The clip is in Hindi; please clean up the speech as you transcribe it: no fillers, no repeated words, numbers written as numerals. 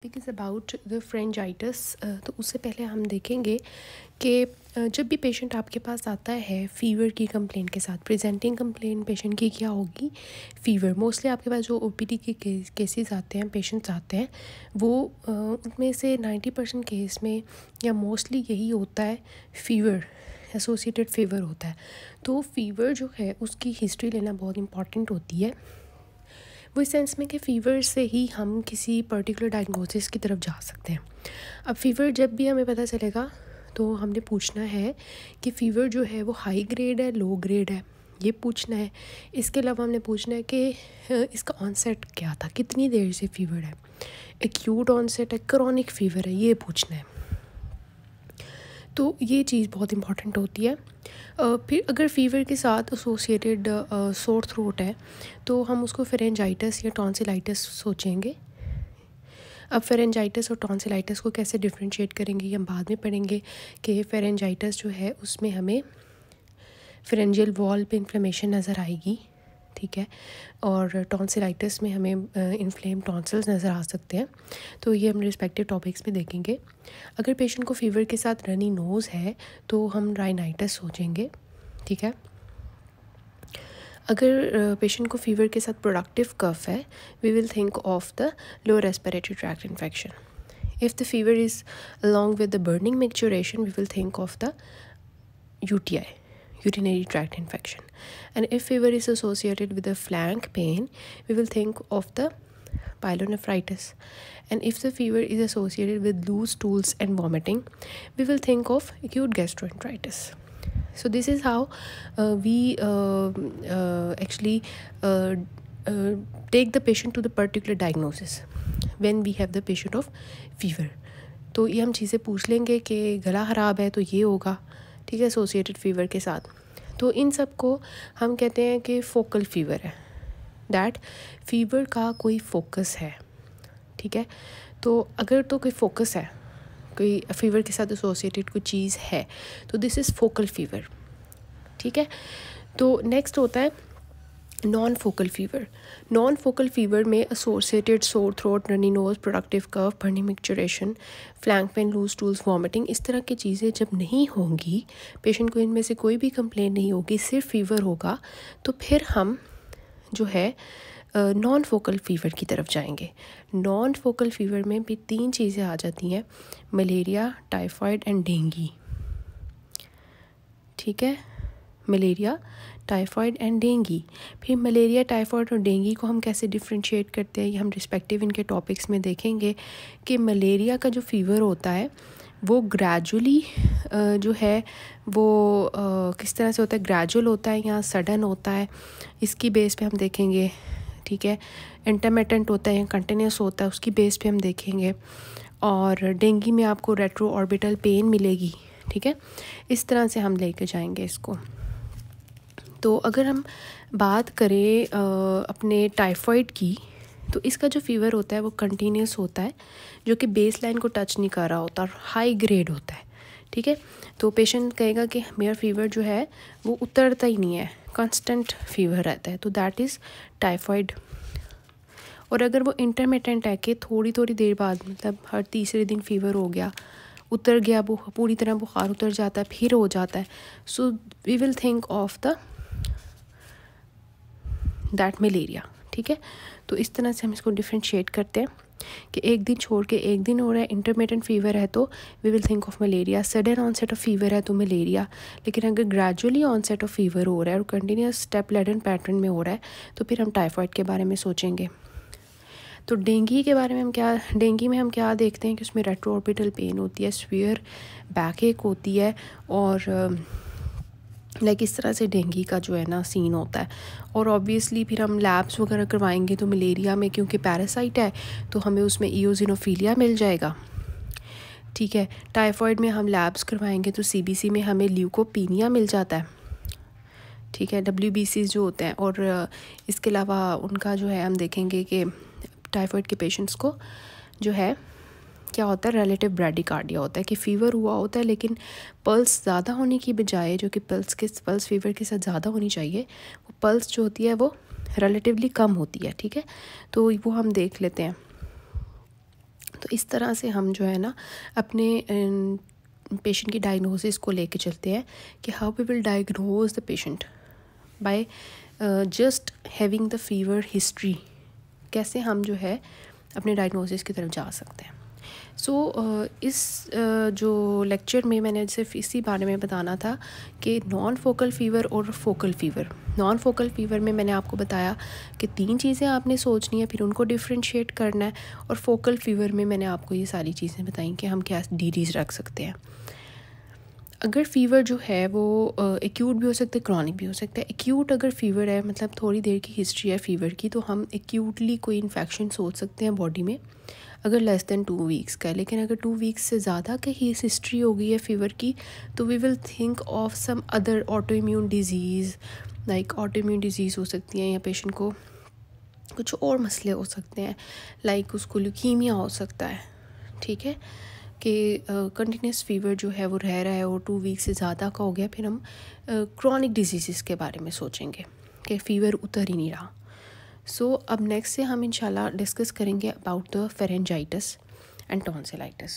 Topic is about the pharyngitis. तो उससे पहले हम देखेंगे कि जब भी पेशेंट आपके पास आता है फ़ीवर की कंप्लेन के साथ, प्रेजेंटिंग कंप्लेन पेशेंट की क्या होगी? फ़ीवर। मोस्टली आपके पास जो ओपीडी के केसेस आते हैं, पेशेंट्स आते हैं, वो उनमें से 90% केस में या मोस्टली यही होता है, फ़ीवर, एसोसिएटेड फ़ीवर होता है। तो फ़ीवर जो है उसकी हिस्ट्री लेना बहुत इंपॉर्टेंट होती है, वो इस सेंस में कि फ़ीवर से ही हम किसी पर्टिकुलर डायग्नोसिस की तरफ जा सकते हैं। अब फ़ीवर जब भी हमें पता चलेगा तो हमने पूछना है कि फ़ीवर जो है वो हाई ग्रेड है, लो ग्रेड है, ये पूछना है। इसके अलावा हमने पूछना है कि इसका ऑनसेट क्या था, कितनी देर से फ़ीवर है, एक्यूट ऑनसेट है, क्रॉनिक फ़ीवर है, ये पूछना है। तो ये चीज़ बहुत इंपॉर्टेंट होती है। फिर अगर फ़ीवर के साथ एसोसिएटेड सोर थ्रोट है तो हम उसको फेरेंजाइटिस या टॉन्सिलाइटिस सोचेंगे। अब फेरेंजाइटिस और टॉन्सिलाइटिस को कैसे डिफरेंशिएट करेंगे ये हम बाद में पढ़ेंगे कि फेरेंजाइटिस जो है उसमें हमें फेरेंजियल वॉल पे इन्फ्लेमेशन नज़र आएगी, ठीक है, और टॉन्सिलाइटिस में हमें इन्फ्लेम टॉन्सिल्स नज़र आ सकते हैं। तो ये हम रिस्पेक्टिव टॉपिक्स में देखेंगे। अगर पेशेंट को फ़ीवर के साथ रनी नोज़ है तो हम राइनाइटिस सोचेंगे, ठीक है। अगर पेशेंट को फ़ीवर के साथ प्रोडक्टिव कफ है, we will think of the lower respiratory tract infection. If the fever is along with the burning micturition, we will think of the UTI, urinary tract infection. And if fever is associated with the flank pain, we will think of the pyelonephritis. And if the fever is associated with loose stools and vomiting, we will think of acute gastroenteritis. So this is how we actually take the patient to the particular diagnosis when we have the patient of fever. तो ये हम चीज़ें पूछ लेंगे कि गला ख़राब है तो ये होगा, ठीक है, एसोसिएटेड फ़ीवर के साथ। तो इन सब को हम कहते हैं कि फोकल फ़ीवर है, दैट फ़ीवर का कोई फोकस है, ठीक है। तो अगर तो कोई फोकस है, कोई फ़ीवर के साथ एसोसिएटेड कोई चीज़ है, तो दिस इज़ फोकल फ़ीवर, ठीक है। तो नेक्स्ट होता है non focal fever. Non focal fever में associated sore throat, runny nose, productive cough, burning micturition, flank pain, loose stools, vomiting, इस तरह की चीज़ें जब नहीं होंगी, पेशेंट को इनमें से कोई भी कंप्लेन नहीं होगी, सिर्फ फ़ीवर होगा, तो फिर हम जो है नॉन फोकल फ़ीवर की तरफ जाएंगे। नॉन फोकल फ़ीवर में भी 3 चीज़ें आ जाती हैं, मलेरिया, टाइफाइड एंड डेंगी, ठीक है, मलेरिया, टाइफाइड एंड डेंगी। फिर मलेरिया, टाइफाइड और डेंगी को हम कैसे डिफरेंशिएट करते हैं ये हम रिस्पेक्टिव इनके टॉपिक्स में देखेंगे कि मलेरिया का जो फ़ीवर होता है वो ग्रेजुअली जो है वो किस तरह से होता है, ग्रेजुअल होता है या सडन होता है, इसकी बेस पे हम देखेंगे, ठीक है। इंटरमिटेंट होता है या कंटिन्यूस होता है, उसकी बेस पे हम देखेंगे। और डेंगी में आपको रेट्रो ऑर्बिटल पेन मिलेगी, ठीक है। इस तरह से हम लेके जाएंगे इसको। तो अगर हम बात करें अपने टाइफाइड की, तो इसका जो फ़ीवर होता है वो कंटिन्यूस होता है, जो कि बेस लाइन को टच नहीं कर रहा होता और हाई ग्रेड होता है, ठीक है। तो पेशेंट कहेगा कि मेरा फ़ीवर जो है वो उतरता ही नहीं है, कांस्टेंट फ़ीवर रहता है, तो दैट इज़ टाइफाइड। और अगर वो इंटरमिटेंट है कि थोड़ी थोड़ी देर बाद, मतलब हर तीसरे दिन फ़ीवर हो गया, उतर गया, वो पूरी तरह बुखार उतर जाता है, फिर हो जाता है, so we will think of the that malaria, ठीक है। तो इस तरह से हम इसको डिफ्रेंशिएट करते हैं कि एक दिन छोड़ के एक दिन हो रहा है, इंटरमिटेंट फ़ीवर है तो we will think of malaria, sudden onset of fever है तो मलेरिया, लेकिन अगर ग्रेजुअली ऑनसेट ऑफ फ़ीवर हो रहा है और कंटिन्यूस स्टेप लैडन पैटर्न में हो रहा है तो फिर हम टाइफाइड के बारे में सोचेंगे। तो डेंगी के बारे में डेंगी में हम क्या देखते हैं कि उसमें रेट्रो ऑर्बिटल पेन होती है, स्वीयर बैक एक होती है, और लाइक इस तरह से डेंगी का जो है ना सीन होता है। और ऑब्वियसली फिर हम लैब्स वगैरह करवाएंगे तो मलेरिया में क्योंकि पैरासाइट है तो हमें उसमें ईओसिनोफिलिया मिल जाएगा, ठीक है। टाइफाइड में हम लैब्स करवाएंगे तो सीबीसी में हमें ल्यूकोपीनिया मिल जाता है, ठीक है, WBC जो होते हैं। और इसके अलावा उनका जो है हम देखेंगे कि टाइफाइड के पेशेंट्स को जो है क्या होता है, रिलेटिव ब्रैडिकार्डिया होता है कि फ़ीवर हुआ होता है लेकिन पल्स ज़्यादा होने की बजाय, जो कि पल्स फ़ीवर के साथ ज़्यादा होनी चाहिए, वो पल्स जो होती है वो रिलेटिवली कम होती है, ठीक है। तो वो हम देख लेते हैं। तो तो इस तरह से हम जो है ना अपने पेशेंट की डायग्नोसिस को लेके चलते हैं कि how we will diagnose the patient by just having the fever history. कैसे हम जो है अपने डायग्नोसिस की तरफ जा सकते हैं। इस जो लेक्चर में मैंने सिर्फ इसी बारे में बताना था कि नॉन फोकल फ़ीवर और focal fever. Non focal fever में मैंने आपको बताया कि 3 चीज़ें आपने सोचनी है, फिर उनको डिफ्रेंशिएट करना है। और फोकल फ़ीवर में मैंने आपको ये सारी चीज़ें बताई कि हम क्या डीरीज़ रख सकते हैं। अगर फ़ीवर जो है वो एक्यूट भी हो सकता है, क्रॉनिक भी हो सकता है। एक्यूट अगर फ़ीवर है मतलब थोड़ी देर की हिस्ट्री है फ़ीवर की, तो हम एक्यूटली कोई इन्फेक्शन सोच सकते हैं बॉडी में अगर लेस दैन 2 वीक्स का है। लेकिन अगर 2 वीक्स से ज़्यादा की हिस्ट्री हो गई है फ़ीवर की, तो we will think of some other autoimmune disease, like autoimmune disease हो सकती हैं, या पेशेंट को कुछ और मसले हो सकते हैं, लाइक उसको ल्यूकीमिया हो सकता है। ठीक है, कि कंटिन्यूस फ़ीवर जो है वो रह रहा है और 2 वीक से ज़्यादा का हो गया, फिर हम क्रॉनिक डिजीज़ के बारे में सोचेंगे कि फ़ीवर उतर ही नहीं रहा। अब नेक्स्ट से हम इंशाल्लाह डिस्कस करेंगे about the pharyngitis and tonsillitis.